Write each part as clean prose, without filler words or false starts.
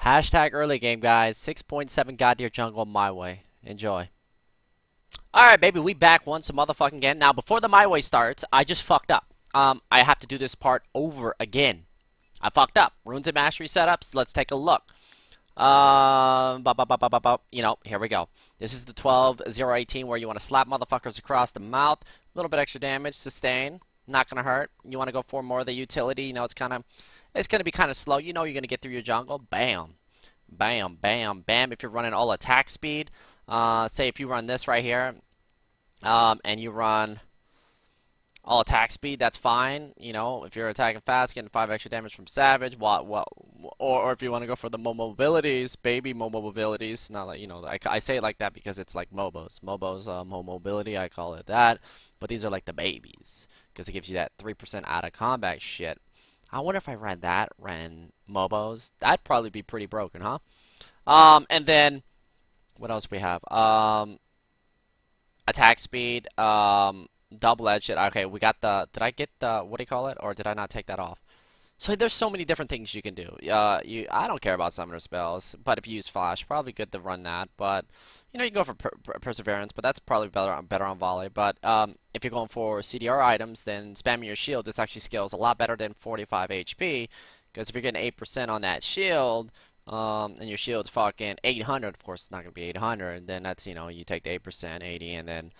Hashtag early game, guys. 6.7 Godyr Jungle My Way. Enjoy. Alright, baby, we back once a motherfucking again. Now, before the My Way starts, I just fucked up. I have to do this part over again. I fucked up. Runes and Mastery setups. Let's take a look. Here we go. This is the 12-0-18 where you want to slap motherfuckers across the mouth. A little bit extra damage, sustain. Not gonna hurt. You want to go for more of the utility. You know, it's gonna be kind of slow. You know you're gonna get through your jungle. Bam, bam, bam, bam. If you're running all attack speed, say if you run this right here, and you run all attack speed, that's fine. You know, if you're attacking fast, getting 5 extra damage from Savage, or if you want to go for the mobilities, baby mobilities. Not like, you know, I say it like that because it's like Mobos. Mobos, mobility, I call it that. But these are like the babies because it gives you that 3% out of combat shit. I wonder if I ran Mobos. That'd probably be pretty broken, huh? And then what else we have? Attack speed, double-edged shit. Okay, we got the, did I get the, what do you call it? Or did I not take that off? So there's so many different things you can do. I don't care about summoner spells, but if you use flash, probably good to run that. But you know, you can go for perseverance, but that's probably better on volley. But if you're going for CDR items, then spamming your shield, this actually scales a lot better than 45 HP, because if you're getting 8% on that shield, and your shield's fucking 800, of course it's not gonna be 800. Then that's, you know, you take the 8%, 80, and then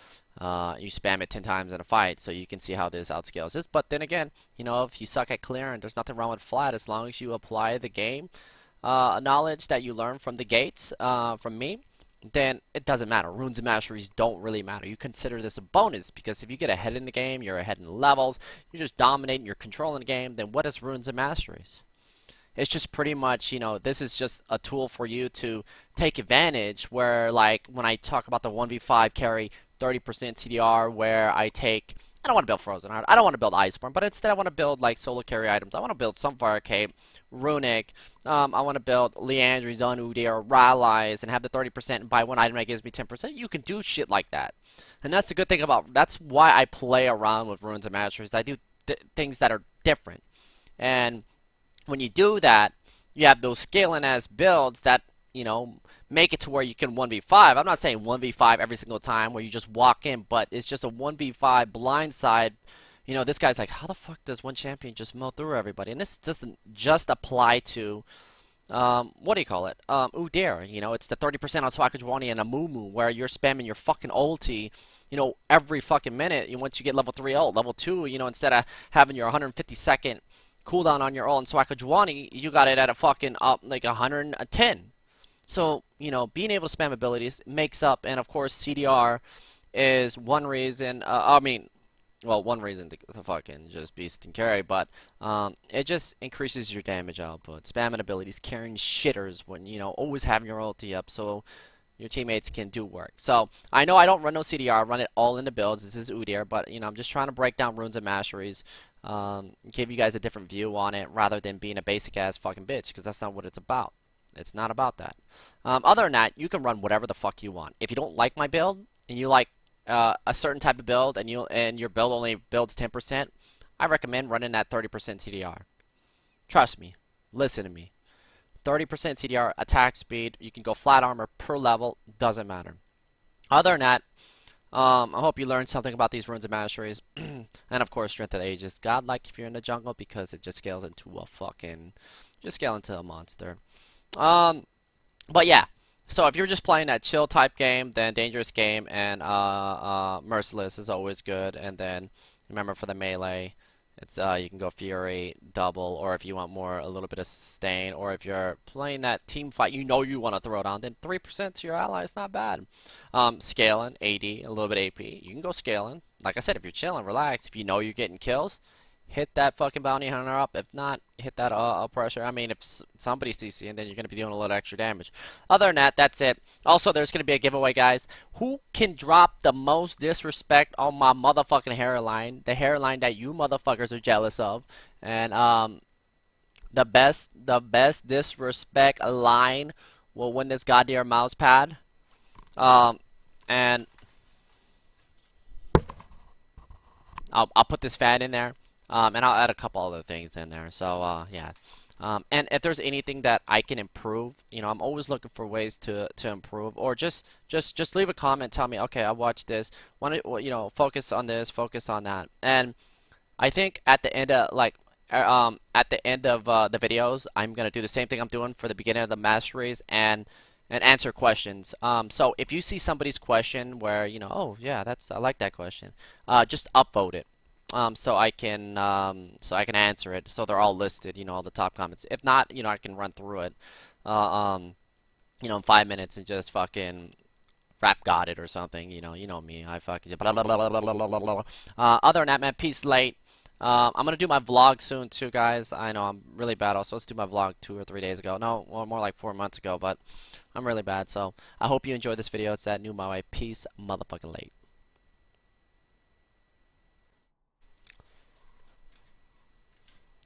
you spam it 10 times in a fight, so you can see how this outscales this. But then again, you know, if you suck at clearing, there's nothing wrong with flat as long as you apply the game knowledge that you learn from the gates from me. Then it doesn't matter. Runes and masteries don't really matter. You consider this a bonus because if you get ahead in the game, you're ahead in levels, you're just dominating, you're controlling the game. Then what is runes and masteries? It's just pretty much, you know, this is just a tool for you to take advantage where, like, when I talk about the 1v5 carry 30% CDR where I don't want to build Frozen Heart, I don't want to build Iceborne, but instead I want to build, like, solo carry items. I want to build Sunfire Cape, Runic, I want to build Leandry's on UDYR, Rallies, and have the 30% and buy one item that gives me 10%. You can do shit like that. And that's the good thing about, that's why I play around with Runes and Masteries. I do things that are different. And when you do that, you have those scaling as builds that, you know, make it to where you can 1v5. I'm not saying 1v5 every single time where you just walk in, but it's just a 1v5 blindside. You know, this guy's like, how the fuck does one champion just mow through everybody? And this doesn't just apply to, what do you call it? UDYR. You know, it's the 30% on Swakajwani and a Mumu where you're spamming your fucking ulti, you know, every fucking minute. Once you get level 3 ult, level 2, you know, instead of having your 150-second cooldown on your ult in Swakajwani, you got it at a fucking like 110. So, you know, being able to spam abilities makes up, and of course CDR is one reason, one reason to fucking just beast and carry, but it just increases your damage output. Spamming abilities, carrying shitters when, you know, always having your ulti up so your teammates can do work. So, I know I don't run no CDR, I run it all in the builds. This is UDYR, but, you know, I'm just trying to break down runes and masteries, give you guys a different view on it rather than being a basic ass fucking bitch, because that's not what it's about. It's not about that. Other than that, you can run whatever the fuck you want. If you don't like my build and you like a certain type of build and your build only builds 10%, I recommend running that 30% CDR. Trust me. Listen to me. 30% CDR, attack speed. You can go flat armor per level. Doesn't matter. Other than that, I hope you learned something about these runes and masteries. And of course, Strength of the Ages. Godlike if you're in the jungle because it just scales into a fucking, just scale into a monster. But yeah, so if you're just playing that chill type game, then Dangerous Game and Merciless is always good. And then remember for the melee, it's you can go Fury, double, or if you want more, a little bit of sustain, or if you're playing that team fight, you know you want to throw it on, then 3% to your ally is not bad. Scaling, AD, a little bit AP, you can go scaling. Like I said, if you're chilling, relax, if you know you're getting kills, hit that fucking bounty hunter up. If not, hit that pressure. I mean, if somebody's CCing, then you're going to be doing a little extra damage. Other than that, that's it. Also, there's going to be a giveaway, guys. Who can drop the most disrespect on my motherfucking hairline? The hairline that you motherfuckers are jealous of. And the best disrespect line will win this goddamn mouse pad. And I'll put this fan in there. And I'll add a couple other things in there. So, yeah. And if there's anything that I can improve, I'm always looking for ways to improve, or just leave a comment, tell me, okay, I watched this, want to, focus on this, focus on that. And I think at the end of the videos, I'm gonna do the same thing I'm doing for the beginning of the masteries, and answer questions. So if you see somebody's question where oh yeah, I like that question, just upvote it. So I can answer it. So they're all listed, all the top comments. If not, I can run through it, in 5 minutes and just fucking rap got it or something. You know me. I fucking blah, blah, blah, blah, blah, blah, blah, blah. Other than that, man, peace late. I'm gonna do my vlog soon too, guys. I know I'm really bad. I was supposed to do my vlog 2 or 3 days ago. No, well, more like 4 months ago, but I'm really bad. So I hope you enjoyed this video. It's that new my way. Peace, motherfucking late.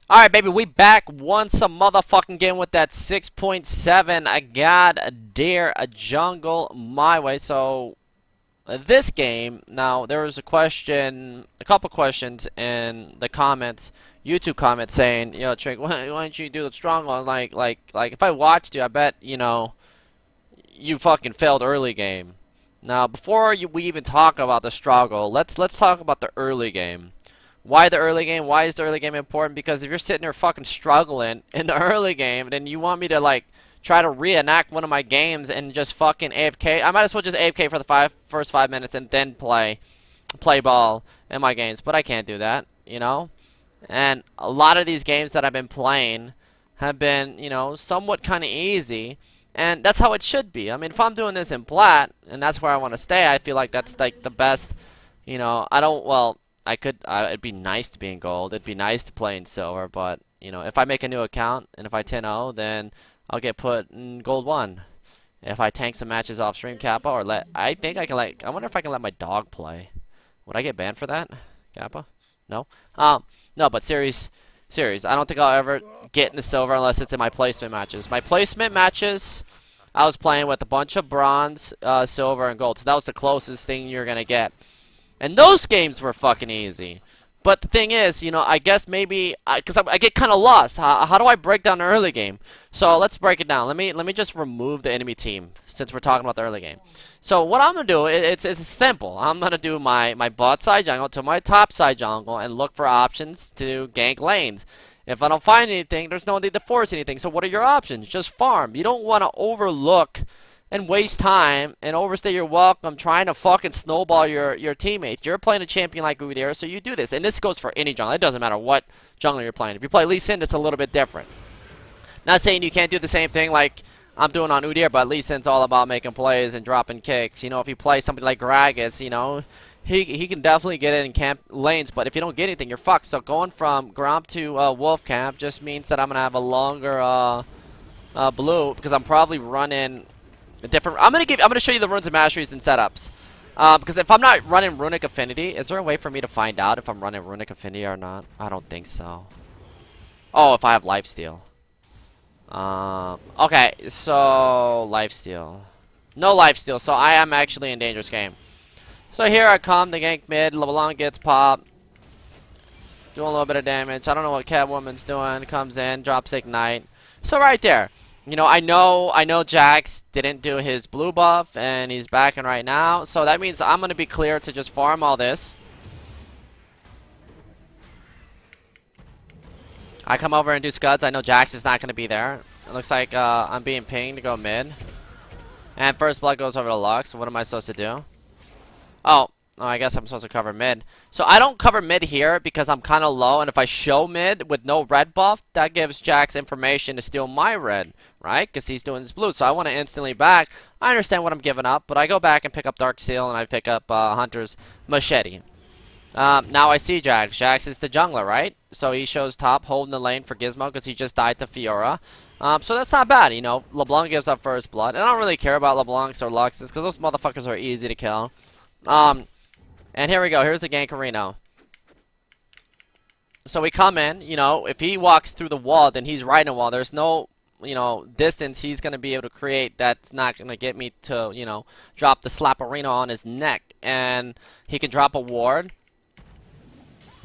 Alright, baby, we back once a motherfucking game with that 6.7. I got Godyr Jungle My Way. So, this game, now, there was a couple questions in the comments, YouTube comments saying, Trick, why don't you do the strong one? Like, if I watched you, I bet, you fucking failed early game. Now, before we even talk about the struggle, let's talk about the early game. Why the early game? Why is the early game important? Because if you're sitting there fucking struggling in the early game, then you want me to like try to reenact one of my games and just fucking AFK. I might as well just AFK for the first 5 minutes and then play ball in my games. But I can't do that, And a lot of these games that I've been playing have been, somewhat kind of easy. And that's how it should be. I mean, if I'm doing this in plat and that's where I want to stay, I feel like that's like the best. It'd be nice to be in gold. It'd be nice to play in silver, but, if I make a new account and if I 10-0, then I'll get put in gold 1. If I tank some matches off stream Kappa I think I can I wonder if I can let my dog play. Would I get banned for that, Kappa? No? No, but serious, I don't think I'll ever get into silver unless it's in my placement matches. My placement matches, I was playing with a bunch of bronze, silver, and gold, so that was the closest thing you're gonna get. And those games were fucking easy. But the thing is, I guess maybe, because I get kind of lost. How do I break down the early game? So let's break it down. Let me just remove the enemy team, since we're talking about the early game. So what I'm going to do, it's simple. I'm going to do my bot side jungle to my top side jungle and look for options to gank lanes. If I don't find anything, there's no need to force anything. So what are your options? Just farm. You don't want to overlook and waste time and overstay your welcome trying to fucking snowball your teammates. You're playing a champion like UDYR, so you do this. And this goes for any jungle. It doesn't matter what jungler you're playing. If you play Lee Sin, it's a little bit different. Not saying you can't do the same thing like I'm doing on UDYR, but Lee Sin's all about making plays and dropping kicks. If you play somebody like Gragas, he can definitely get in camp lanes, but if you don't get anything, you're fucked. So going from Gromp to Wolf Camp just means that I'm going to have a longer blue, because I'm probably running I'm gonna show you the runes and masteries and setups. Because if I'm not running Runic Affinity, is there a way for me to find out if I'm running Runic Affinity or not? I don't think so. Oh, if I have lifesteal. Okay, so lifesteal. No lifesteal, so I am actually in dangerous game. So here I come, the gank mid, LeBlanc gets popped. Doing a little bit of damage. I don't know what Catwoman's doing. Comes in, drops Ignite. So right there. I know Jax didn't do his blue buff, and he's backing right now. So that means I'm going to be clear to just farm all this. I come over and do scuds. I know Jax is not going to be there. It looks like I'm being pinged to go mid. And first blood goes over to Lux. So what am I supposed to do? Oh, I guess I'm supposed to cover mid. So I don't cover mid here because I'm kind of low. And if I show mid with no red buff, that gives Jax information to steal my red, right? Because he's doing his blue. So I want to instantly back. I understand what I'm giving up, but I go back and pick up Dark Seal and I pick up Hunter's Machete. Now I see Jax. Jax is the jungler, right? So he shows top, holding the lane for Gizmo because he just died to Fiora. So that's not bad, LeBlanc gives up first blood. And I don't really care about LeBlancs or Luxes because those motherfuckers are easy to kill. And here we go. Here's the Gankerino. So we come in, if he walks through the wall, then he's riding a wall. There's no, distance he's going to be able to create that's not going to get me to, drop the Slapperino on his neck. And he can drop a ward.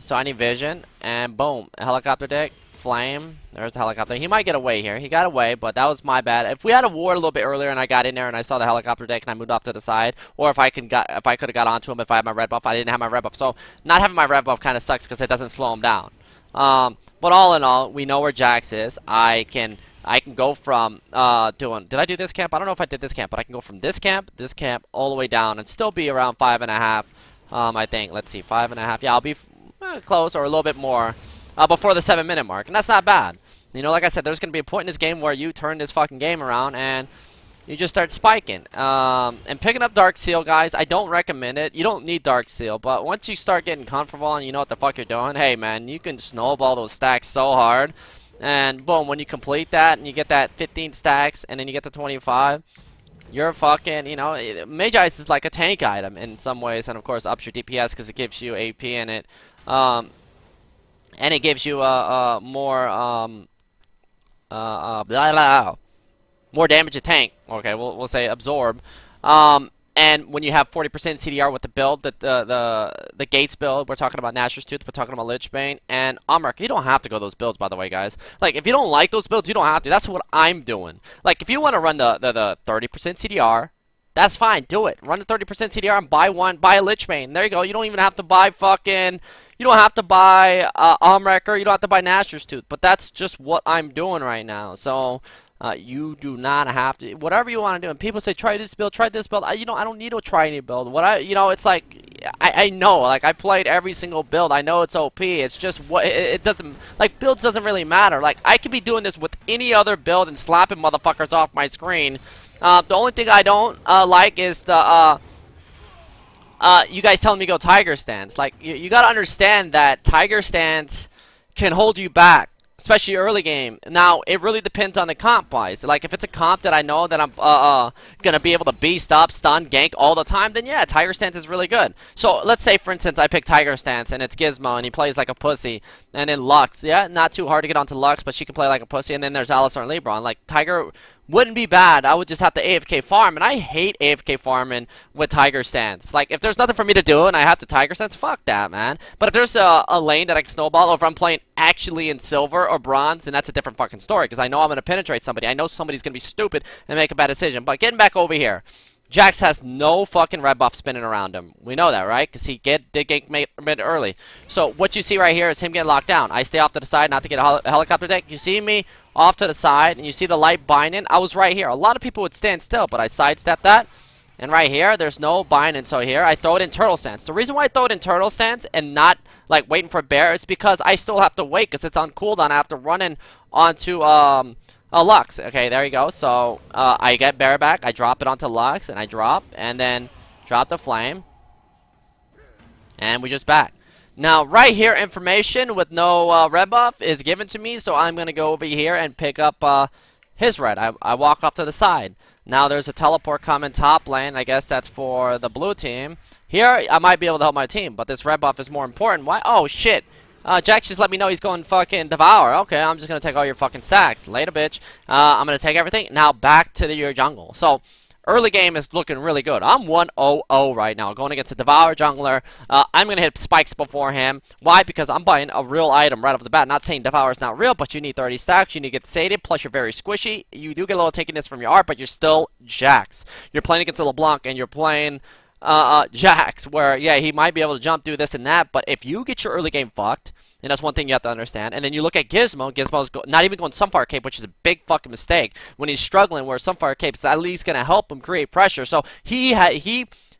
So I need vision. And boom. A helicopter deck. flame. There's the helicopter. He might get away here. He got away, but that was my bad. If we had a ward a little bit earlier and I got in there and I saw the helicopter deck and I moved off to the side, or if I could have got onto him if I had my red buff, I didn't have my red buff. So not having my red buff kind of sucks because it doesn't slow him down. But all in all, we know where Jax is. I can go from did I do this camp? I don't know if I did this camp, but I can go from this camp, all the way down and still be around 5.5. I think. Let's see, 5.5. Yeah, I'll be close or a little bit more before the 7-minute mark, and that's not bad. You know, like I said, there's going to be a point in this game where you turn this fucking game around and you just start spiking. And picking up Dark Seal, guys, I don't recommend it. You don't need Dark Seal, but once you start getting comfortable and you know what the fuck you're doing, hey, man, you can snowball those stacks so hard. And boom, when you complete that and you get that 15 stacks and then you get to 25, you're fucking, you know, Mage Ice is like a tank item in some ways, and of course ups your DPS because it gives you AP in it, and it gives you more more damage to tank. Okay, we'll say absorb. And when you have 40% CDR with the build, the Gates build, we're talking about Nashor's Tooth, we're talking about Lichbane, and Umrak. You don't have to go those builds, by the way, guys. Like, if you don't like those builds, you don't have to. That's what I'm doing. Like, if you want to run the 30% CDR, that's fine. Do it. Run the 30% CDR and buy a Lichbane. There you go. You don't even have to buy fucking... You don't have to buy Umrak, you don't have to buy Nashor's Tooth. But that's just what I'm doing right now. So... you do not have to, whatever you want to do. And people say, try this build, try this build. I don't need to try any build. It's like, I know, like, I played every single build. I know it's OP. It's just it doesn't, like, builds doesn't really matter. Like, I could be doing this with any other build and slapping motherfuckers off my screen. The only thing I don't like is the, you guys telling me go Tiger Stance. Like, you gotta understand that Tiger Stance can hold you back, especially early game. Now, it really depends on the comp wise. Like, if it's a comp that I know that I'm gonna be able to beast up, stun, gank all the time, then yeah, Tiger Stance is really good. So, let's say, for instance, I pick Tiger Stance, and it's Gizmo, and he plays like a pussy, and then Lux. Yeah, not too hard to get onto Lux, but she can play like a pussy, and then there's Alistar and Lebron. Like, Tiger wouldn't be bad. I would just have to AFK farm, and I hate AFK farming with Tiger Stance. Like, if there's nothing for me to do and I have to Tiger Stance, fuck that, man. But if there's a lane that I can snowball, or if I'm playing actually in silver or bronze, then that's a different fucking story, because I know I'm going to penetrate somebody. I know somebody's going to be stupid and make a bad decision. But getting back over here, Jax has no fucking red buff spinning around him. We know that, right? Because he did gank mid early. So what you see right here is him getting locked down. I stay off to the side not to get a helicopter deck. You see me off to the side, and you see the light binding. I was right here. A lot of people would stand still, but I sidestepped that. And right here, there's no binding. So here, I throw it in turtle stance. The reason why I throw it in turtle stance and not, like, waiting for bear is because I still have to wait, because it's on cooldown after running onto, a Lux. Okay, there you go. So, I get bear back. I drop it onto Lux, and I drop, and then drop the flame. And we just back. Now, right here, information with no red buff is given to me, so I'm going to go over here and pick up his red. I walk off to the side. Now, there's a teleport coming top lane. I guess that's for the blue team. Here, I might be able to help my team, but this red buff is more important. Why? Oh, shit. Jax just let me know he's going fucking devour. Okay, I'm just going to take all your fucking stacks. Later, bitch. I'm going to take everything. Now, back to your jungle. So, early game is looking really good. I'm 1-0-0 right now, going against a Devour jungler. I'm going to hit spikes before him. Why? Because I'm buying a real item right off the bat. Not saying Devour is not real, but you need 30 stacks. You need to get sated, plus you're very squishy. You do get a little takiness from your art, but you're still Jax. You're playing against a LeBlanc, and you're playing Jax, where, yeah, he might be able to jump through this and that, but if you get your early game fucked, and that's one thing you have to understand. And then you look at Gizmo. Gizmo's not even going Sunfire Cape, which is a big fucking mistake when he's struggling, where Sunfire Cape is at least going to help him create pressure. So he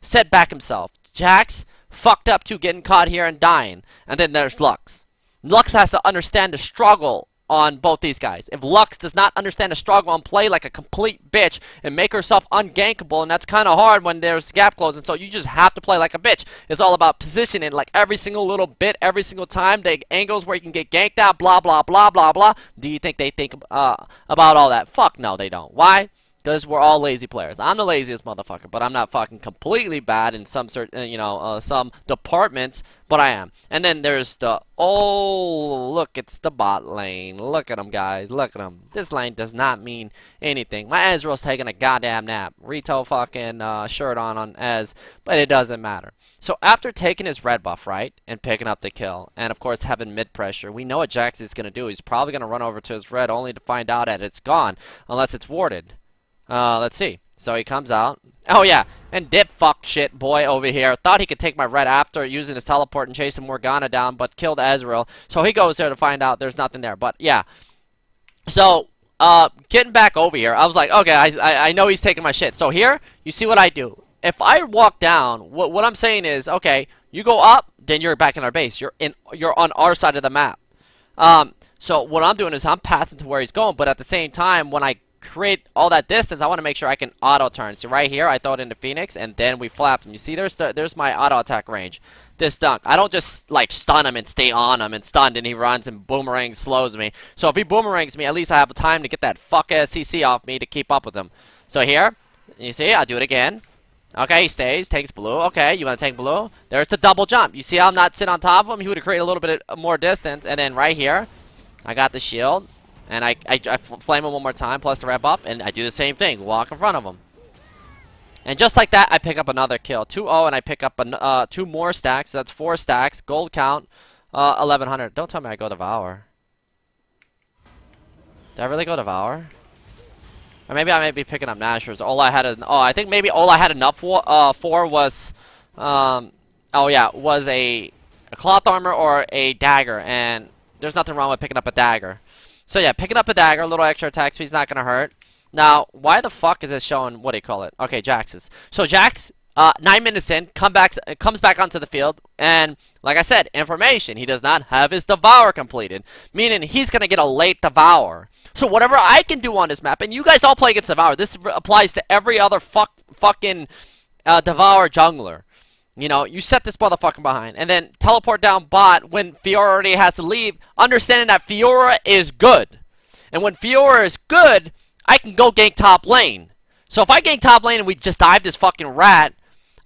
set back himself. Jax fucked up too, getting caught here and dying. And then there's Lux. Lux has to understand the struggle on both these guys. If Lux does not understand the struggle and play like a complete bitch and make herself ungankable, and that's kind of hard when there's gap closing, so you just have to play like a bitch. It's all about positioning, like every single little bit, every single time, the angles where you can get ganked out, blah, blah, blah, blah, blah. Do you think they think about all that? Fuck no, they don't. Why? Because we're all lazy players. I'm the laziest motherfucker, but I'm not fucking completely bad in some certain, some departments, but I am. And then there's the, oh, look, it's the bot lane. Look at them, guys. Look at them. This lane does not mean anything. My Ezreal's taking a goddamn nap. Rito fucking shirt on Ez, but it doesn't matter. So after taking his red buff, right, and picking up the kill, and of course having mid pressure, we know what Jax is going to do. He's probably going to run over to his red only to find out that it's gone, unless it's warded. Let's see. So he comes out. Oh, yeah. And dip fuck shit boy over here. Thought he could take my red after using his teleport and chasing Morgana down, but killed Ezreal. So he goes there to find out there's nothing there. But, yeah. So, getting back over here, I was like, okay, I know he's taking my shit. So here, you see what I do. If I walk down, what I'm saying is, okay, you go up, then you're back in our base. You're on our side of the map. So what I'm doing is I'm passing to where he's going, but at the same time, when I create all that distance, I want to make sure I can auto turn. So right here, I throw it into Phoenix, and then we flap him. You see, there's my auto attack range. This dunk. I don't just like stun him and stay on him and stunned, and he runs and boomerang slows me. So if he boomerangs me, at least I have time to get that fuck ass CC off me to keep up with him. So here, you see, I'll do it again. Okay, he stays, takes blue. Okay, you want to take blue? There's the double jump. You see how I'm not sitting on top of him? He would have created a little bit more distance, and then right here, I got the shield. And I flame him one more time, plus the red buff, and I do the same thing. Walk in front of him. And just like that, I pick up another kill. 2-0, and I pick up 2 more stacks. So that's 4 stacks. Gold count, 1,100. Don't tell me I go Devour. Did I really go Devour? Or maybe I may be picking up Nashers. All I had, I think maybe all I had enough for was, was a cloth armor or a dagger. And there's nothing wrong with picking up a dagger. So yeah, picking up a dagger, a little extra attack speed's not gonna hurt. Now, why the fuck is it showing, what do you call it? Okay, Jax's. So Jax, 9 minutes in, comes back onto the field, and like I said, information, he does not have his Devour completed. Meaning, he's gonna get a late Devour. So whatever I can do on this map, and you guys all play against Devour, this applies to every other fucking Devour jungler. You know, you set this motherfucker behind, and then teleport down bot when Fiora already has to leave, understanding that Fiora is good. And when Fiora is good, I can go gank top lane. So if I gank top lane and we just dive this fucking rat,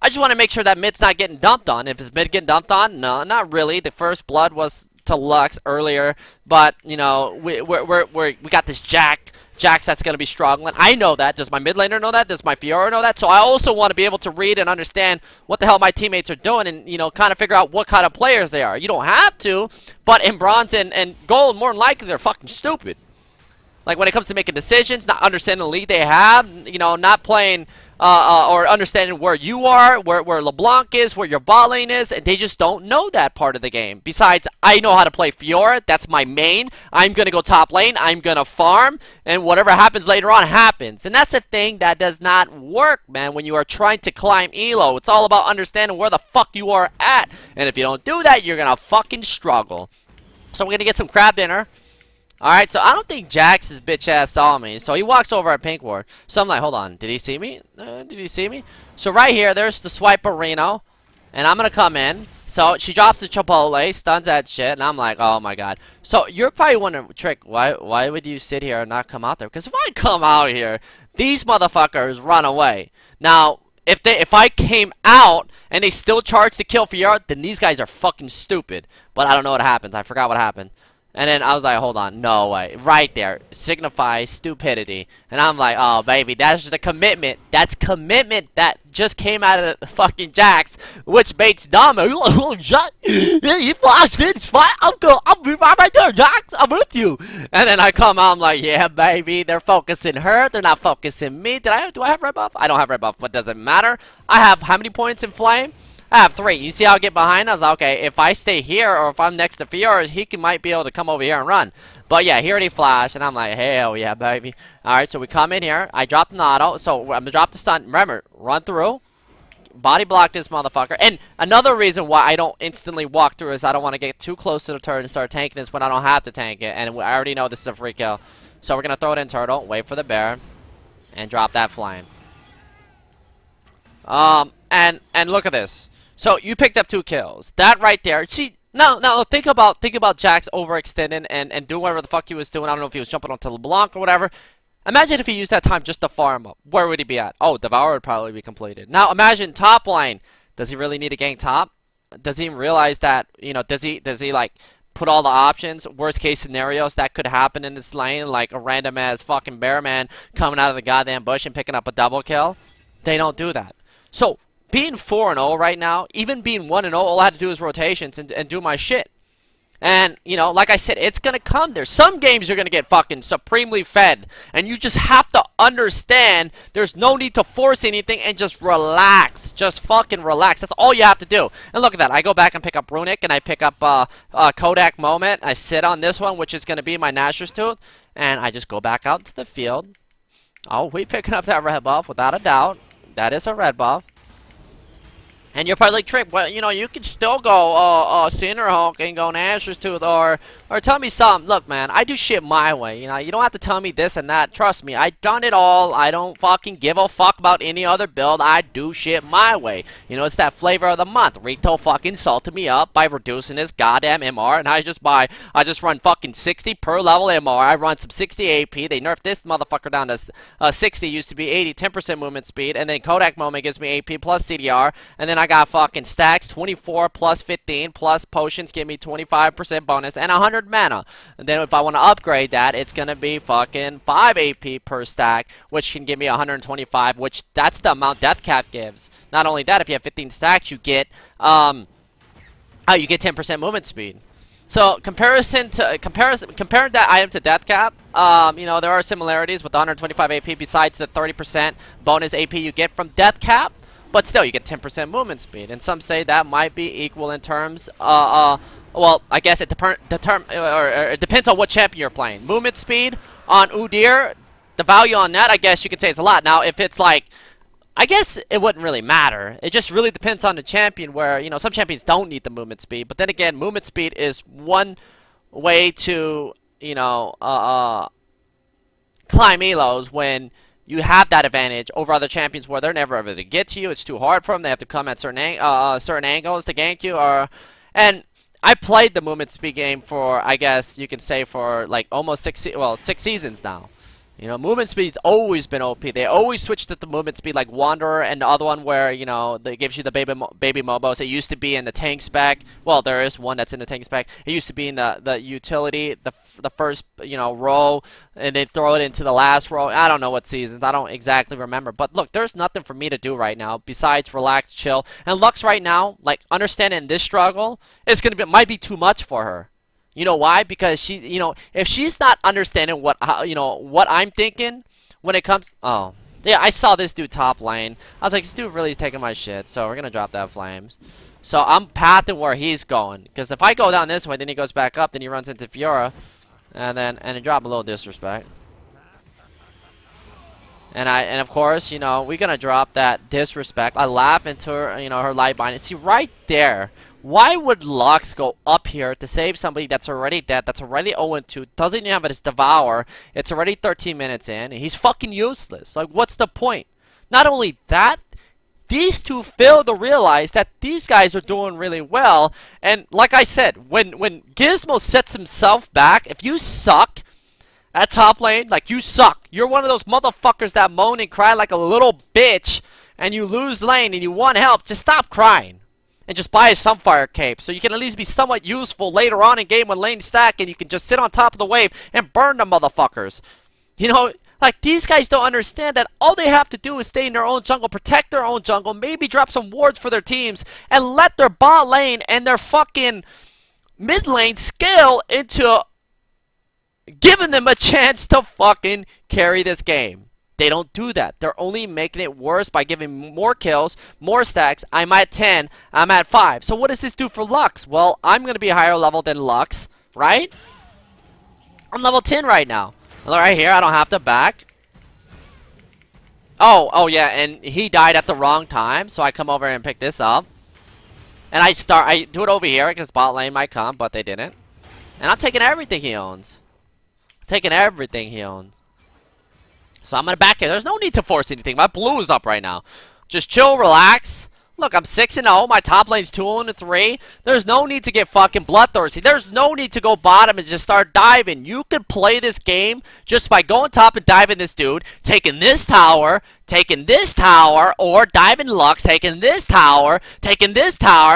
I just want to make sure that mid's not getting dumped on. If it's mid getting dumped on, no, not really. The first blood was to Lux earlier, but, you know, we got this Jax that's going to be struggling. I know that. Does my mid laner know that? Does my Fiora know that? So I also want to be able to read and understand what the hell my teammates are doing and, you know, kind of figure out what kind of players they are. You don't have to, but in bronze and gold, more than likely, they're fucking stupid. Like, when it comes to making decisions, not understanding the league they have, you know, not playing or understanding where you are, where LeBlanc is, where your bot lane is, and they just don't know that part of the game. Besides, I know how to play Fiora. That's my main. I'm going to go top lane. I'm going to farm, and whatever happens later on happens. And that's a thing that does not work, man, when you are trying to climb elo. It's all about understanding where the fuck you are at. And if you don't do that, you're going to fucking struggle. So we're going to get some crab dinner. Alright, so I don't think Jax's bitch ass saw me. So he walks over at pink ward. So I'm like, hold on, did he see me? Did he see me? So right here, there's the swiper Reno. And I'm gonna come in. So she drops the Chipotle, stuns that shit, and I'm like, oh my god. So you're probably wondering, Trick, why would you sit here and not come out there? Because if I come out here, these motherfuckers run away. Now, if I came out and they still charge to kill Fiora, then these guys are fucking stupid. But I don't know what happens. I forgot what happened. And then I was like, hold on, no way. Right there, signifies stupidity. And I'm like, oh, baby, that's just a commitment. That's commitment that just came out of the fucking Jax, which baits dumb. You're like, oh, shut. You flashed it, it's fine. I'll be right there, Jax. I'm with you. And then I come out, I'm like, yeah, baby, they're focusing her. They're not focusing me. Do I have red buff? I don't have red buff, but doesn't matter. I have how many points in flame? I have 3. You see how I get behind? I was like, okay, if I stay here or if I'm next to Fiora, he might be able to come over here and run. But yeah, he already flashed, and I'm like, hell yeah, baby. Alright, so we come in here. I drop an auto, so I'm going to drop the stun. Remember, run through. Body block this motherfucker. And another reason why I don't instantly walk through is I don't want to get too close to the turret and start tanking this when I don't have to tank it. And I already know this is a free kill. So we're going to throw it in turtle, wait for the bear, and drop that flame. And look at this. So you picked up 2 kills. That right there. See, now think about Jax overextending and doing whatever the fuck he was doing. I don't know if he was jumping onto LeBlanc or whatever. Imagine if he used that time just to farm up. Where would he be at? Oh, Devour would probably be completed. Now imagine top lane. Does he really need to gank top? Does he realize that, you know, does he like put all the options, worst case scenarios that could happen in this lane, like a random ass fucking bear man coming out of the goddamn bush and picking up a double kill? They don't do that. So being 4-0 right now, even being 1-0, all I had to do is rotations and do my shit. And, you know, like I said, it's going to come. There's some games you're going to get fucking supremely fed. And you just have to understand there's no need to force anything and just relax. Just fucking relax. That's all you have to do. And look at that. I go back and pick up Runic and I pick up Kodak Moment. I sit on this one, which is going to be my Nashor's Tooth. And I just go back out into the field. Oh, we picking up that red buff without a doubt. That is a red buff. And you're probably like, Trick, well, you know, you can still go Cinderhawk and go Nashor's Tooth or tell me something. Look, man, I do shit my way. You know, you don't have to tell me this and that. Trust me, I've done it all. I don't fucking give a fuck about any other build. I do shit my way. You know, it's that flavor of the month. Rito fucking salted me up by reducing his goddamn MR, and I just run fucking 60 per level MR. I run some 60 AP. They nerfed this motherfucker down to 60. Used to be 80, 10% movement speed, and then Kodak Moment gives me AP plus CDR, and then I got fucking stacks 24 plus 15 plus potions give me 25% bonus and 100 mana. And then if I want to upgrade that, it's gonna be fucking 5 AP per stack, which can give me 125, which that's the amount Death Cap gives. Not only that, if you have 15 stacks, you get 10% movement speed. So comparing that item to Death Cap, you know, there are similarities with the 125 AP besides the 30% bonus AP you get from Death Cap. But still, you get 10% movement speed, and some say that might be equal in terms. Well, I guess it depends on what champion you're playing. Movement speed on UDYR, the value on that, I guess you could say it's a lot. Now, if it's like, I guess it wouldn't really matter. It just really depends on the champion. Where, you know, some champions don't need the movement speed, but then again, movement speed is one way to, you know, climb elos when you have that advantage over other champions where they're never able to get to you. It's too hard for them. They have to come at certain angles to gank you. And I played the movement speed game for, I guess you can say, for like almost 6 seasons now. You know, movement speed's always been OP. They always switched to the movement speed, like Wanderer and the other one where, you know, it gives you the baby mobos. It used to be in the tank spec. Well, there is one that's in the tank spec. It used to be in the utility, the first, you know, row, and they throw it into the last row. I don't know what seasons. I don't exactly remember. But look, there's nothing for me to do right now besides relax, chill. And Lux right now, like, understanding this struggle, might be too much for her. You know why? Because she, you know, if she's not understanding what I'm thinking when it comes, oh, yeah, I saw this dude top lane. I was like, this dude really is taking my shit, so we're gonna drop that flames. So I'm pathing where he's going, because if I go down this way, then he goes back up, then he runs into Fiora, and he drop a little disrespect. And of course, you know, we're gonna drop that disrespect. I laugh into her, you know, her light bind. See right there. Why would Lux go up here to save somebody that's already dead, that's already 0-2, doesn't even have his Devour, it's already 13 minutes in, and he's fucking useless. Like, what's the point? Not only that, these two fail to realize that these guys are doing really well, and like I said, when Gizmo sets himself back, if you suck at top lane, like, you suck. You're one of those motherfuckers that moan and cry like a little bitch, and you lose lane and you want help, just stop crying. And just buy a Sunfire Cape, so you can at least be somewhat useful later on in game when lanes stack, and you can just sit on top of the wave and burn the motherfuckers. You know, like, these guys don't understand that all they have to do is stay in their own jungle, protect their own jungle, maybe drop some wards for their teams, and let their bot lane and their fucking mid lane scale into giving them a chance to fucking carry this game. They don't do that. They're only making it worse by giving more kills, more stacks. I'm at 10. I'm at 5. So what does this do for Lux? Well, I'm going to be a higher level than Lux, right? I'm level 10 right now. Right here, I don't have to back. Oh yeah, and he died at the wrong time, so I come over and pick this up. And I do it over here because bot lane might come, but they didn't. And I'm taking everything he owns. Taking everything he owns. So I'm going to back it. There's no need to force anything. My blue is up right now. Just chill, relax. Look, I'm 6-0. My top lane's 2-3. There's no need to get fucking bloodthirsty. There's no need to go bottom and just start diving. You could play this game just by going top and diving this dude, taking this tower, or diving Lux, taking this tower.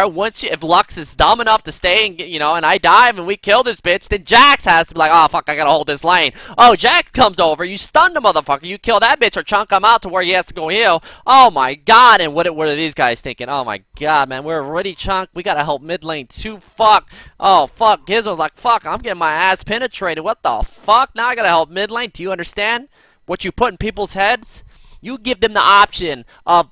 Once if Lux is dumb enough to stay and and I dive and we kill this bitch, then Jax has to be like, oh fuck, I gotta hold this lane. Oh, Jax comes over, you stun the motherfucker, you kill that bitch or chunk him out to where he has to go heal. Oh my god, and what are these guys thinking? Oh my god, man, we're already chunked. We gotta help mid lane too. Fuck. Oh fuck. Gizmo's like, fuck, I'm getting my ass penetrated. What the fuck? Now I gotta help mid lane. Do you understand what you put in people's heads? You give them the option of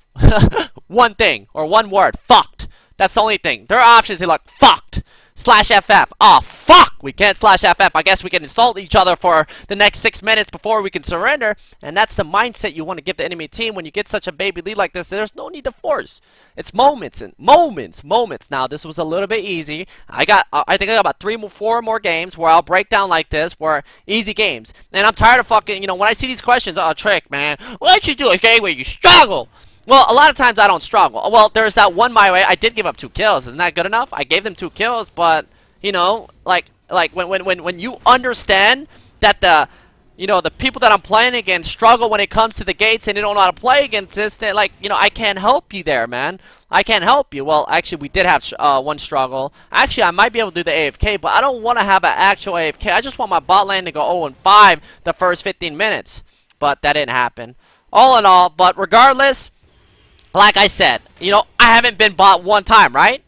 one thing or one word. Fucked. That's the only thing. Their options are like fucked. /FF. Oh, fuck! We can't /FF. I guess we can insult each other for the next 6 minutes before we can surrender. And that's the mindset you want to give the enemy team when you get such a baby lead like this. There's no need to force. It's moments and moments. Now, this was a little bit easy. I think I got about 4 more games where I'll break down like this, where easy games. And I'm tired of fucking, when I see these questions, oh, Trick, man, why'd you do a game where you struggle? Well, a lot of times I don't struggle. Well, there's that one my way. I did give up 2 kills. Isn't that good enough? I gave them 2 kills, but like when you understand that the people that I'm playing against struggle when it comes to the gates and they don't know how to play against this, then I can't help you there, man. I can't help you. Well, actually, we did have one struggle. Actually, I might be able to do the AFK, but I don't want to have an actual AFK. I just want my bot lane to go 0-5 the first 15 minutes, but that didn't happen. All in all, but regardless. Like I said, I haven't been bot 1 time, right?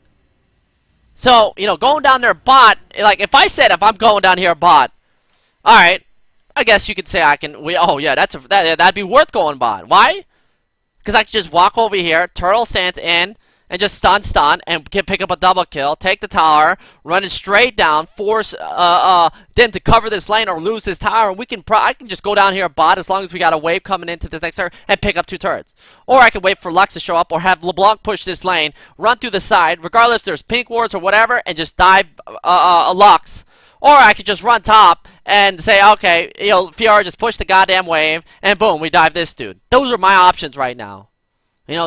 So, going down there bot, like if I'm going down here bot, alright, I guess you could say oh yeah, that'd be worth going bot. Why? Because I could just walk over here, turtle sand in, and just stun, and pick up a double kill, take the tower, run it straight down, force them to cover this lane or lose this tower, and I can just go down here bot as long as we got a wave coming into this next turret and pick up 2 turrets. Or I can wait for Lux to show up or have LeBlanc push this lane, run through the side, regardless if there's pink wards or whatever, and just dive Lux. Or I could just run top and say, okay, Fiora just push the goddamn wave, and boom, we dive this dude. Those are my options right now.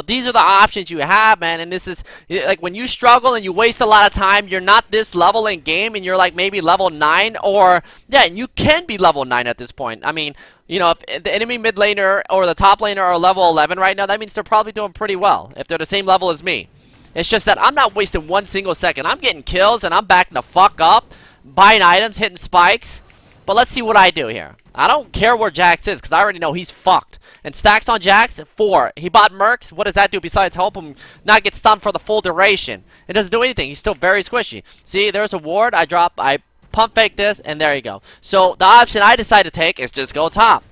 These are the options you have, man, and this is, like, when you struggle and you waste a lot of time, you're not this level in game, and you're, like, maybe level 9, or, yeah, and you can be level 9 at this point. I mean, if the enemy mid laner or the top laner are level 11 right now, that means they're probably doing pretty well, if they're the same level as me. It's just that I'm not wasting 1 single second. I'm getting kills, and I'm backing the fuck up, buying items, hitting spikes, but let's see what I do here. I don't care where Jax is, because I already know he's fucked. And stacks on Jax, 4. He bought Mercs. What does that do besides help him not get stunned for the full duration? It doesn't do anything. He's still very squishy. See, there's a ward. I pump fake this, and there you go. So the option I decided to take is just go top.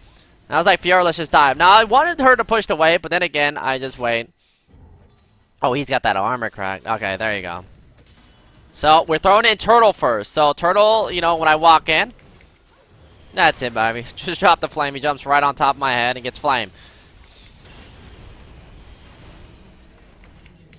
And I was like, Fiora, let's just dive. Now, I wanted her to push the wave, but then again, I just wait. Oh, he's got that armor cracked. Okay, there you go. So, we're throwing in Turtle first. So, Turtle, when I walk in, that's it, baby. Just drop the flame. He jumps right on top of my head and gets flame.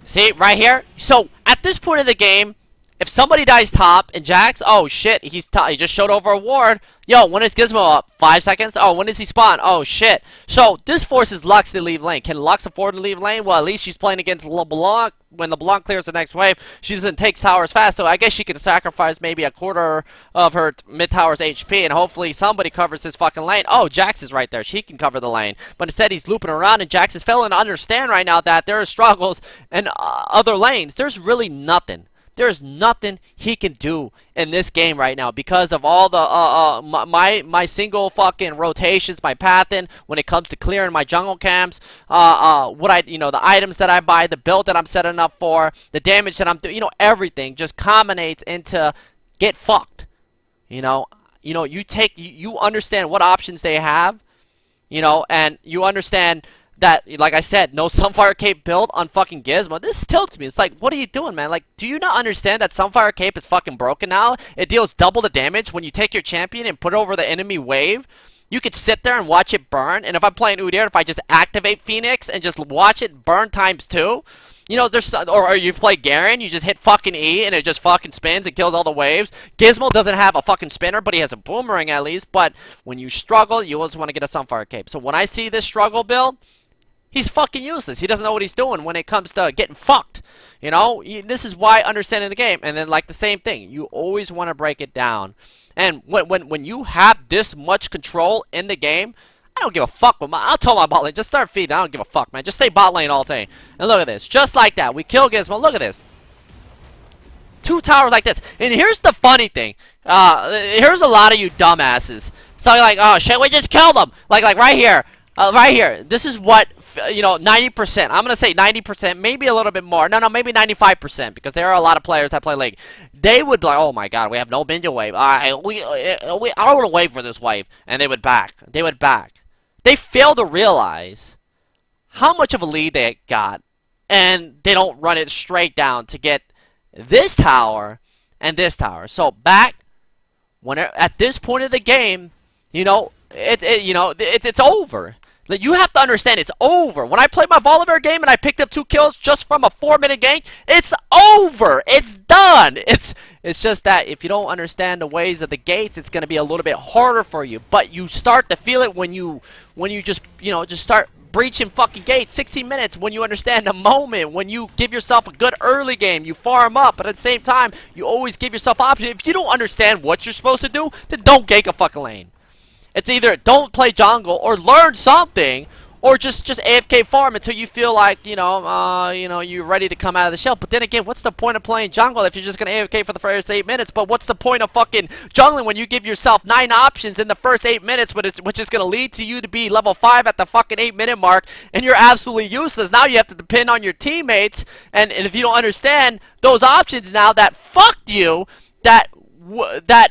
See, right here? So, at this point of the game, if somebody dies top and Jax, oh shit, he just showed over a ward. Yo, when is Gizmo up? 5 seconds? Oh, when does he spawn? Oh shit. So, this forces Lux to leave lane. Can Lux afford to leave lane? Well, at least she's playing against LeBlanc. When LeBlanc clears the next wave, she doesn't take towers fast, so I guess she can sacrifice maybe a quarter of her mid-tower's HP, and hopefully somebody covers this fucking lane. Oh, Jax is right there. She can cover the lane. But instead, he's looping around, and Jax is failing to understand right now that there are struggles in other lanes. There's really nothing. There's nothing he can do in this game right now because of all the my single fucking rotations, my pathing when it comes to clearing my jungle camps, the items that I buy, the build that I'm setting up for, the damage that I'm doing, everything just combinates into get fucked. You understand what options they have, and you understand that, like I said, no Sunfire Cape build on fucking Gizmo. This tilts me. It's like, what are you doing, man? Like, do you not understand that Sunfire Cape is fucking broken now? It deals double the damage when you take your champion and put it over the enemy wave. You could sit there and watch it burn. And if I'm playing UDYR, if I just activate Phoenix and just watch it burn ×2, or you play Garen, you just hit fucking E and it just fucking spins and kills all the waves. Gizmo doesn't have a fucking spinner, but he has a boomerang at least. But when you struggle, you always want to get a Sunfire Cape. So when I see this struggle build, He's fucking useless. He doesn't know what he's doing when it comes to getting fucked. You know, this is why understanding the game. And then like the same thing, you always want to break it down. And when you have this much control in the game, I don't give a fuck. I'll tell my bot lane, just start feeding. I don't give a fuck, man. Just stay bot lane all day. And look at this, just like that, we kill Gizmo. Look at this. 2 towers like this. And here's the funny thing. Here's a lot of you dumbasses. So you're like, oh shit, we just killed them. Like right here. Right here. This is what, 90%. I'm going to say 90%, maybe a little bit more. No, maybe 95%, because there are a lot of players that play League. They would be like, oh my god, we have no minion wave. I don't want to wait for this wave. And they would back. They would back. They fail to realize how much of a lead they got. And they don't run it straight down to get this tower and this tower. So back, at this point of the game, it's over. Like, you have to understand it's over. When I played my Volibear game and I picked up 2 kills just from a 4-minute gank, it's over. It's done. It's just that if you don't understand the ways of the gates, it's going to be a little bit harder for you. But you start to feel it when you just start breaching fucking gates. 16 minutes when you understand the moment, when you give yourself a good early game, you farm up, but at the same time, you always give yourself options. If you don't understand what you're supposed to do, then don't gank a fucking lane. It's either don't play jungle or learn something, or just AFK farm until you feel like you're ready to come out of the shell. But then again, what's the point of playing jungle if you're just gonna AFK for the first 8 minutes? But what's the point of fucking jungling when you give yourself 9 options in the first 8 minutes, which is gonna lead to you to be level 5 at the fucking 8-minute mark, and you're absolutely useless. Now you have to depend on your teammates, and if you don't understand those options now that fucked you, that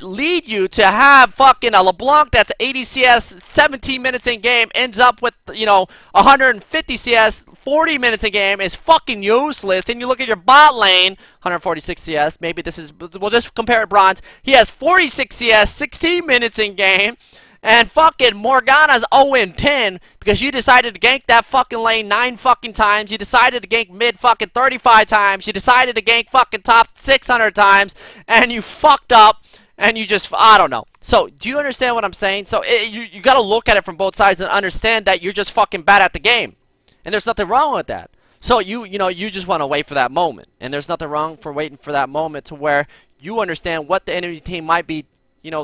lead you to have fucking a LeBlanc that's 80 CS 17 minutes in game ends up with 150 CS 40 minutes in game is fucking useless. Then you look at your bot lane, 146 CS, maybe we'll just compare it bronze. He has 46 CS 16 minutes in game. And fucking Morgana's 0-10 because you decided to gank that fucking lane 9 fucking times. You decided to gank mid fucking 35 times. You decided to gank fucking top 600 times. And you fucked up. And you just, I don't know. So, do you understand what I'm saying? So, you gotta look at it from both sides and understand that you're just fucking bad at the game. And there's nothing wrong with that. So, you just want to wait for that moment. And there's nothing wrong for waiting for that moment to where you understand what the enemy team might be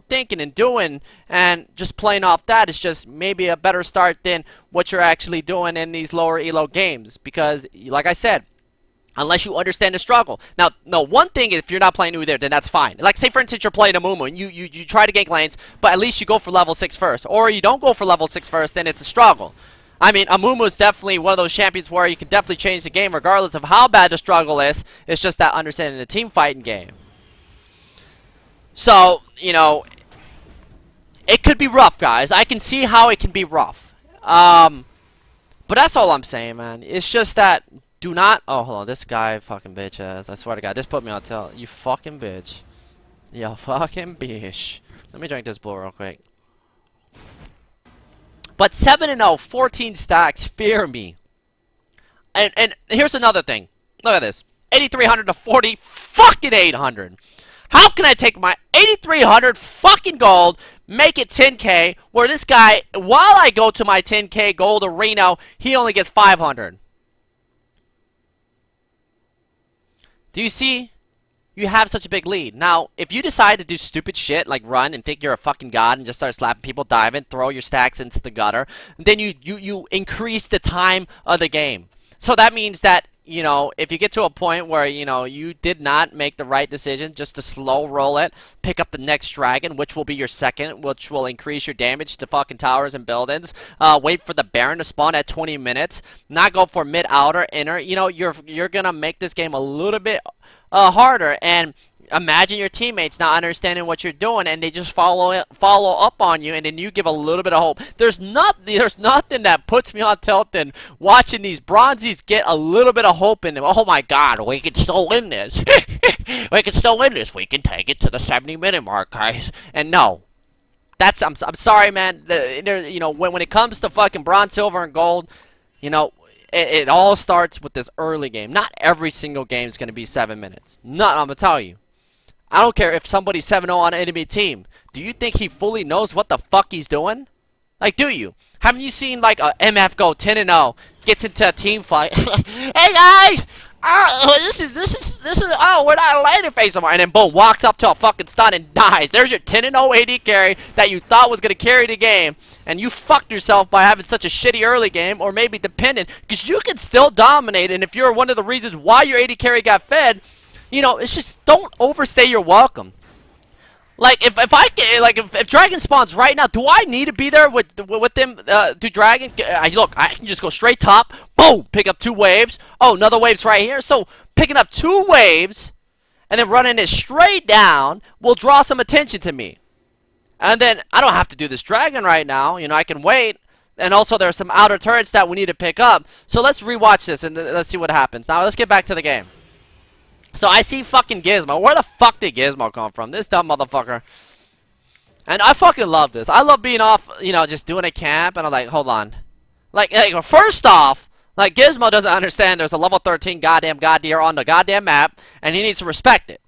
thinking and doing, and just playing off that is just maybe a better start than what you're actually doing in these lower elo games. Because, like I said, unless you understand the struggle. Now, no, one thing is if you're not playing UDYR, then that's fine. Like, say for instance, you're playing Amumu, and you try to gank lanes, but at least you go for level 6 first. Or you don't go for level 6 first, then it's a struggle. I mean, Amumu is definitely one of those champions where you can definitely change the game regardless of how bad the struggle is. It's just that understanding the team fighting game. So, it could be rough, guys. I can see how it can be rough. But that's all I'm saying, man. It's just that do not... Oh, hold on. This guy fucking bitch ass. I swear to God. This put me on tail. You fucking bitch. You fucking bitch. Let me drink this bull real quick. But 7-0, 14 stacks. Fear me. And here's another thing. Look at this. 8,300 to 40 fucking 800. How can I take my 8,300 fucking gold, make it 10k, where this guy, while I go to my 10k gold arena, he only gets 500? Do you see? You have such a big lead. Now, if you decide to do stupid shit, like run and think you're a fucking god and just start slapping people, diving, throw your stacks into the gutter, then you increase the time of the game. So that means that, if you get to a point where, you did not make the right decision just to slow roll it, pick up the next dragon, which will be your second, which will increase your damage to fucking towers and buildings, wait for the Baron to spawn at 20 minutes, not go for mid, outer, inner, you're gonna make this game a little bit harder. And imagine your teammates not understanding what you're doing, and they just follow up on you, and then you give a little bit of hope. There's nothing that puts me on tilt than watching these bronzies get a little bit of hope in them. Oh my God, we can still win this. We can still win this. We can take it to the 70-minute mark, guys. And no, I'm sorry, man. When it comes to fucking bronze, silver, and gold, it all starts with this early game. Not every single game is going to be 7 minutes. I'm going to tell you. I don't care if somebody's 7-0 on an enemy team. Do you think he fully knows what the fuck he's doing? Like, do you? Haven't you seen like a MF go 10-0, gets into a team fight? Hey guys, oh, we're not landing face anymore, and then boom, walks up to a fucking stun and dies. There's your 10-0 AD carry that you thought was gonna carry the game, and you fucked yourself by having such a shitty early game, or maybe dependent, because you can still dominate. And if you're one of the reasons why your AD carry got fed, you know, it's just don't overstay your welcome. Like if Dragon spawns right now, do I need to be there with them to Dragon? Look, I can just go straight top, boom, pick up 2 waves. Oh, another wave's right here. So picking up 2 waves and then running it straight down will draw some attention to me. And then I don't have to do this Dragon right now. You know, I can wait. And also there's some outer turrets that we need to pick up. So let's rewatch this and let's see what happens. Now let's get back to the game. So I see fucking Gizmo. Where the fuck did Gizmo come from? This dumb motherfucker. And I fucking love this. I love being off, you know, just doing a camp. And I'm like, hold on. Like first off, like Gizmo doesn't understand there's a level 13 goddamn Godyr on the goddamn map. And he needs to respect it.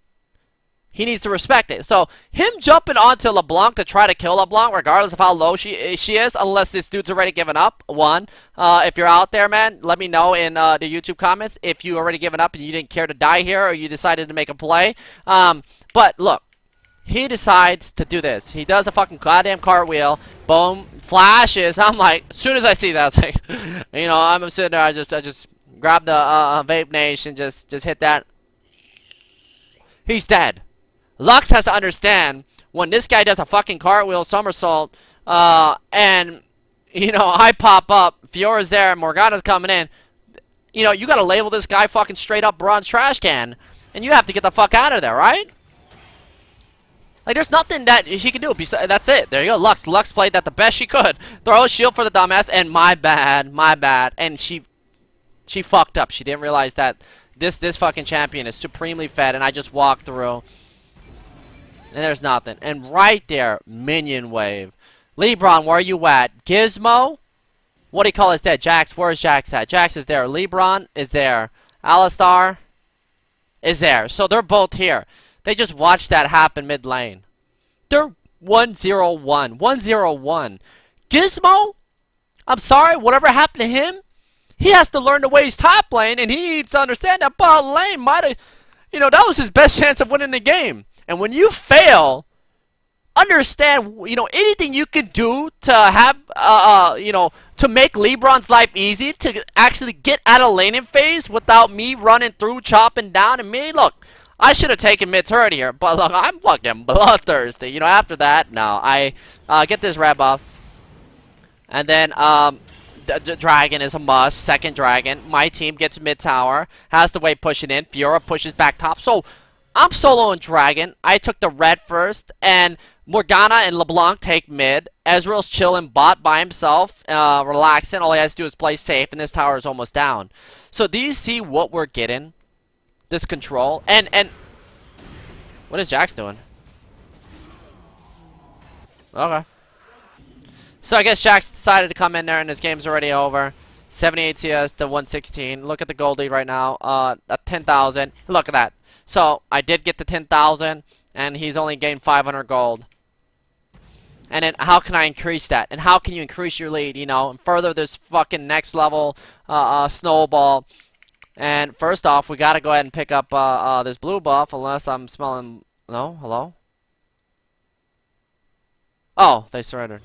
He needs to respect it. So him jumping onto LeBlanc to try to kill LeBlanc, regardless of how low she is, unless this dude's already given up. One, if you're out there, man, let me know in the YouTube comments if you already given up and you didn't care to die here, or you decided to make a play. But look, he decides to do this. He does a fucking goddamn cartwheel. Boom, flashes. I'm like, as soon as I see that, I was like, you know, I'm sitting there. I just grab the vape nation, just hit that. He's dead. Lux has to understand when this guy does a fucking cartwheel somersault, and, you know, I pop up, Fiora's there, Morgana's coming in. You know, you gotta label this guy fucking straight up bronze trash can, and you have to get the fuck out of there, right? Like, there's nothing that she can do. That's it. There you go. Lux. Lux played that the best she could. Throw a shield for the dumbass, and my bad. And she fucked up. She didn't realize that this fucking champion is supremely fed, and I just walked through. And there's nothing. And right there, minion wave. Lebron, where are you at? Gizmo? What do you call his dead? Jax, where's Jax at? Jax is there. Lebron is there. Alistar is there. So they're both here. They just watched that happen mid lane. They're 1-0-1. 1-0-1. Gizmo? I'm sorry, whatever happened to him? He has to learn the ways top lane, and he needs to understand that bot lane might have, you know, that was his best chance of winning the game. And when you fail, understand, you know, anything you can do to have, you know, to make LeBron's life easy, to actually get out of laning phase without me running through, chopping down. And me, look, I should have taken mid-turret here, but look, I'm fucking bloodthirsty. You know, after that, no, I get this red buff. And then, the dragon is a must. Second dragon. My team gets mid-tower, has the wave pushing in. Fiora pushes back top. So, I'm soloing Dragon. I took the red first, and Morgana and LeBlanc take mid. Ezreal's chilling bot by himself, relaxing. All he has to do is play safe, and this tower is almost down. So do you see what we're getting? This control. And what is Jax doing? Okay. So I guess Jax decided to come in there, and his game's already over. 78 CS to 116. Look at the gold lead right now. At 10,000. Look at that. So, I did get the 10,000, and he's only gained 500 gold. And then, how can I increase that? And how can you increase your lead, you know, and further this fucking next level snowball? And first off, we gotta go ahead and pick up this blue buff, unless I'm smelling... No? Hello? Oh, they surrendered.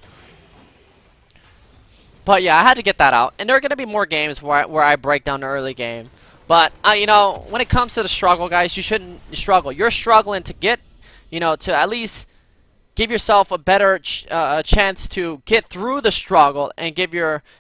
But yeah, I had to get that out. And there are gonna be more games where I break down the early game. But, you know, when it comes to the struggle, guys, you shouldn't struggle. You're struggling to get, you know, to at least give yourself a better chance to get through the struggle and give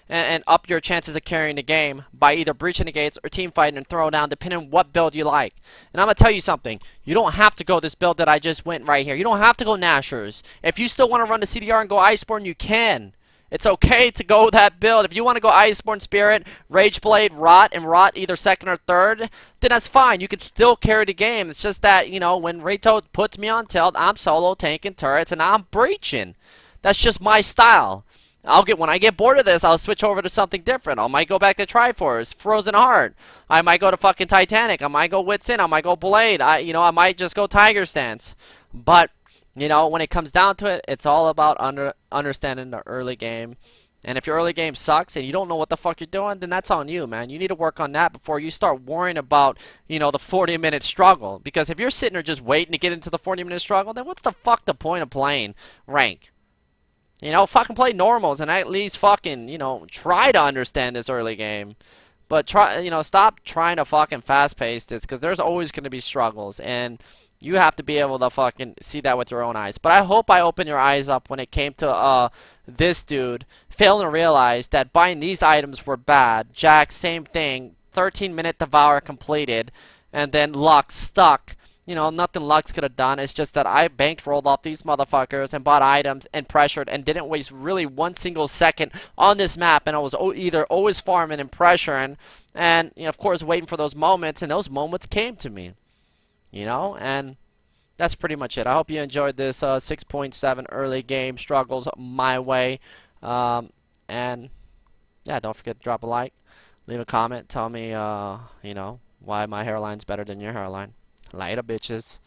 and up your chances of carrying the game by either breaching the gates or team fighting and throwing down, depending on what build you like. And I'm going to tell you something. You don't have to go this build that I just went right here. You don't have to go Nashers. If you still want to run the CDR and go Iceborne, you can. It's okay to go that build. If you want to go Iceborne Spirit, Rageblade, Rot, and Rot either second or third, then that's fine. You can still carry the game. It's just that, you know, when Rayto puts me on tilt, I'm solo tanking turrets and I'm breaching. That's just my style. When I get bored of this, I'll switch over to something different. I might go back to Triforce, Frozen Heart. I might go to fucking Titanic. I might go Wits In. I might go Blade. I might just go Tiger Stance. But You know, when it comes down to it, it's all about understanding the early game. And if your early game sucks and you don't know what the fuck you're doing, then that's on you, man. You need to work on that before you start worrying about, you know, the 40-minute struggle. Because if you're sitting there just waiting to get into the 40-minute struggle, then what's the fuck the point of playing rank? You know, fucking play normals and at least fucking, you know, try to understand this early game. But try, you know, stop trying to fucking fast pace this because there's always going to be struggles and you have to be able to fucking see that with your own eyes. But I hope I opened your eyes up when it came to this dude failing to realize that buying these items were bad. Jack, same thing. 13-minute devour completed and then Lux stuck. You know, nothing Lux could have done. It's just that I banked rolled off these motherfuckers and bought items and pressured and didn't waste really one single second on this map. And I was either always farming and pressuring and, you know, of course, waiting for those moments. And those moments came to me, you know, and that's pretty much it. I hope you enjoyed this 6.7 early game struggles my way. And, yeah, don't forget to drop a like, leave a comment, tell me, you know, why my hairline's better than your hairline. Later, bitches.